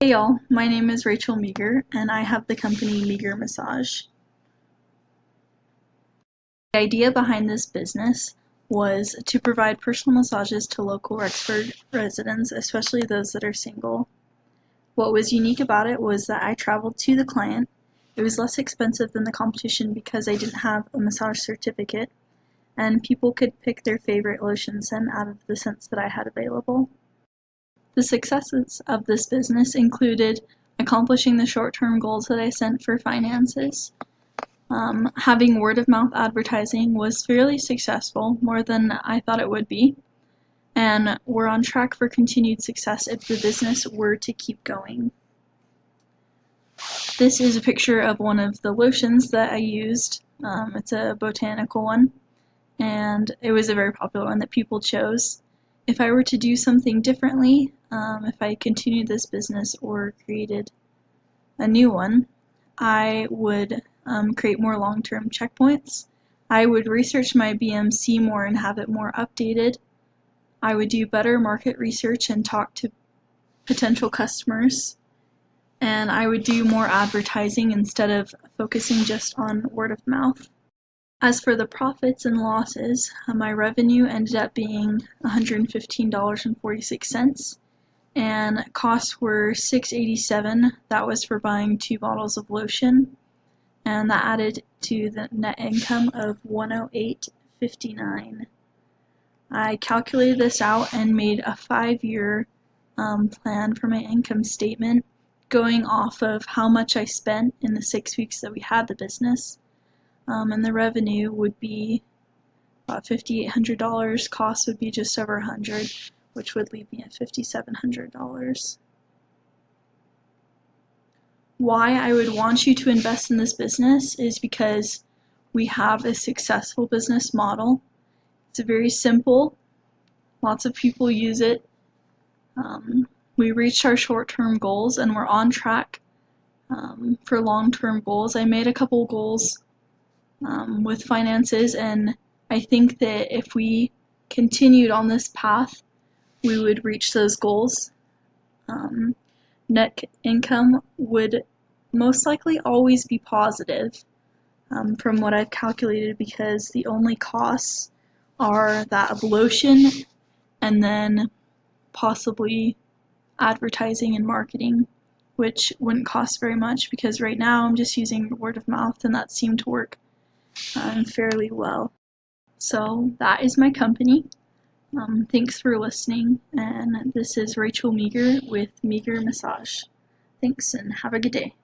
Hey y'all, my name is Rachel Meager and I have the company Meager Massage. The idea behind this business was to provide personal massages to local Rexford residents, especially those that are single. What was unique about it was that I traveled to the client. It was less expensive than the competition because I didn't have a massage certificate, and people could pick their favorite lotion scent out of the scents that I had available. The successes of this business included accomplishing the short-term goals that I set for finances. Having word-of-mouth advertising was fairly successful, more than I thought it would be, and we're on track for continued success if the business were to keep going. This is a picture of one of the lotions that I used. It's a botanical one, and it was a very popular one that people chose. If I were to do something differently, if I continued this business or created a new one, I would create more long-term checkpoints. I would research my BMC more and have it more updated. I would do better market research and talk to potential customers. And I would do more advertising instead of focusing just on word of mouth. As for the profits and losses, my revenue ended up being $115.46, and costs were $6.87. That was for buying 2 bottles of lotion, and that added to the net income of $108.59. I calculated this out and made a 5-year plan for my income statement, going off of how much I spent in the 6 weeks that we had the business. And the revenue would be about $5,800. Cost would be just over $100, which would leave me at $5,700. Why I would want you to invest in this business is because we have a successful business model. It's very simple. Lots of people use it. We reached our short-term goals and we're on track for long-term goals. I made a couple goals with finances, and I think that if we continued on this path, we would reach those goals. Net income would most likely always be positive from what I've calculated, because the only costs are that of lotion and then possibly advertising and marketing, which wouldn't cost very much because right now I'm just using word of mouth and that seemed to work fairly well. So that is my company. Thanks for listening, and this is Rachel Meager with Meager Massage. Thanks and have a good day.